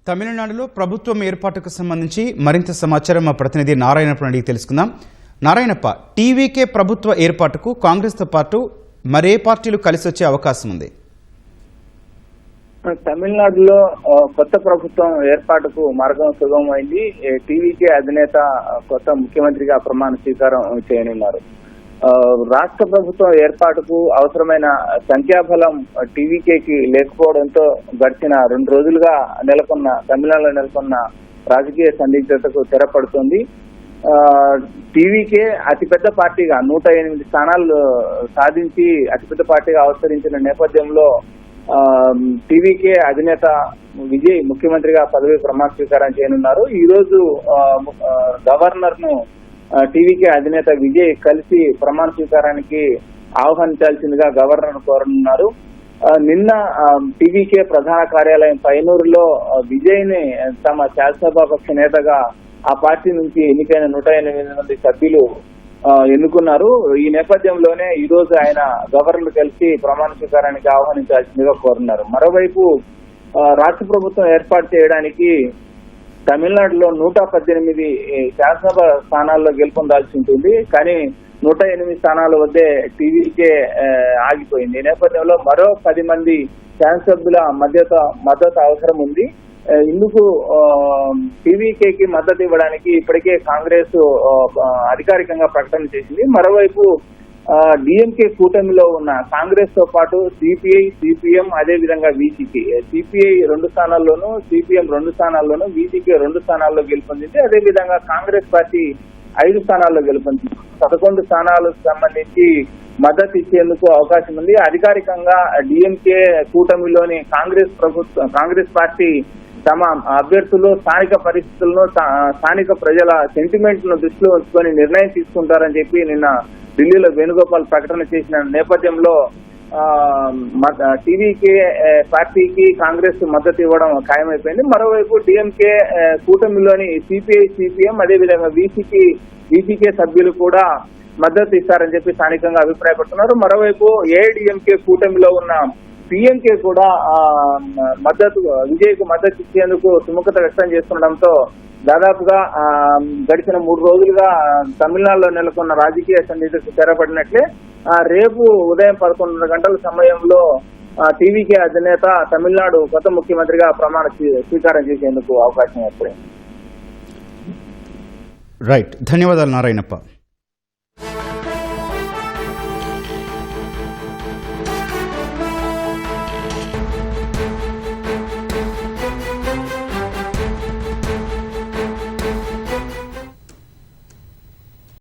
తమిళనాడులో ప్రభుత్వం ఏర్పాటుకు సంబంధించి మరింత సమాచారం మా ప్రతినిధి నారాయణప్ప అడిగి తెలుసుకుందాం. నారాయణప్ప, టీవీకే ప్రభుత్వ ఏర్పాటుకు కాంగ్రెస్తో పాటు మరే పార్టీలు కలిసి వచ్చే అవకాశం ఉంది? తమిళనాడులో కొత్త ప్రభుత్వం ఏర్పాటుకు మార్గం సుగమమైంది. టీవీకే అధినేత కొత్త ముఖ్యమంత్రిగా ప్రమాణ స్వీకారం చేయనున్నారు. రాష్ట్ర ప్రభుత్వం ఏర్పాటుకు అవసరమైన సంఖ్యాబలం టీవీకేకి లేకపోవడంతో గడిచిన 2 రోజులుగా తమిళనాడులో నెలకొన్న రాజకీయ సందిగ్ధతకు తెరపడుతోంది. టీవీకే అతిపెద్ద పార్టీగా 108 స్థానాలు సాధించి అతిపెద్ద పార్టీగా అవతరించిన నేపథ్యంలో టీవీకే అధినేత విజయ్ ముఖ్యమంత్రిగా పదవి ప్రమాణ స్వీకారం చేయనున్నారు. ఈ రోజు గవర్నర్ ను టీవీకే అధినేత విజయ్ కలిసి ప్రమాణ స్వీకారానికి ఆహ్వానించాల్సిందిగా గవర్నర్ కోరనున్నారు. నిన్న టీవీకే ప్రధాన కార్యాలయం పైనూరులో విజయ్ ని తమ శాసనసభాపక్ష నేతగా ఆ పార్టీ నుంచి ఎన్నికైన 108 మంది సభ్యులు ఎన్నుకున్నారు. ఈ నేపథ్యంలోనే ఈ రోజు ఆయన గవర్నర్ కలిసి ప్రమాణ స్వీకారానికి ఆహ్వానించాల్సిందిగా కోరున్నారు. మరోవైపు రాష్ట్ర ప్రభుత్వం ఏర్పాటు చేయడానికి తమిళనాడులో 118 శాసనసభ స్థానాల్లో గెలుపొందాల్సి ఉంటుంది. కానీ 108 స్థానాల వద్దే టీవీకే ఆగిపోయింది. ఈ నేపథ్యంలో మరో 10 మంది శాసనసభ్యుల మద్దతు అవసరం ఉంది. ఇందుకు టీవీకేకి మద్దతు ఇవ్వడానికి ఇప్పటికే కాంగ్రెస్ అధికారికంగా ప్రకటన చేసింది. మరోవైపు డిఎంకే కూటమిలో ఉన్న కాంగ్రెస్ తో పాటు సిపిఐ, సిపిఎం, అదే విధంగా వీసీపీ, సిపిఐ 2 స్థానాల్లోనూ, సిపిఎం 2 స్థానాల్లోనూ, వీసీపీ 2 స్థానాల్లో గెలుపొందింది. అదే విధంగా కాంగ్రెస్ పార్టీ 5 స్థానాల్లో గెలుపొందింది. 11 స్థానాలకు సంబంధించి మద్దతు ఇచ్చేందుకు అవకాశం ఉంది. అధికారికంగా డిఎంకే కూటమిలోని కాంగ్రెస్ పార్టీ తమ అభ్యర్థులు స్థానిక పరిస్థితులను, స్థానిక ప్రజల సెంటిమెంట్ ను దృష్టిలో ఉంచుకొని నిర్ణయం తీసుకుంటారని చెప్పి నిన్న ఢిల్లీలో వేణుగోపాల్ ప్రకటన చేసిన నేపథ్యంలో టీవీకే పార్టీకి కాంగ్రెస్ మద్దతు ఇవ్వడం ఖాయమైపోయింది. మరోవైపు డిఎంకే కూటమిలోని సిపిఐ, సిపిఎం, అదేవిధంగా వీసీకే సభ్యులు కూడా మద్దతు ఇస్తారని చెప్పి స్థానికంగా అభిప్రాయపడుతున్నారు. మరోవైపు ఏఐడిఎంకే కూటమిలో ఉన్న పిఎంకే కూడా విజయ్కు మద్దతు ఇచ్చేందుకు సుముఖత వ్యక్తం చేస్తుండటంతో దాదాపుగా గడిచిన 3 రోజులుగా తమిళనాడులో నెలకొన్న రాజకీయ సందిగ్ధతకు తెరపడినట్లే రేపు ఉదయం 11 గంటల సమయంలో టీవీకే అధినేత తమిళనాడు కొత్త ముఖ్యమంత్రిగా ప్రమాణ స్వీకారం చేసేందుకు అవకాశం ఏర్పడింది. రైట్, ధన్యవాదాలు నారాయణప్ప.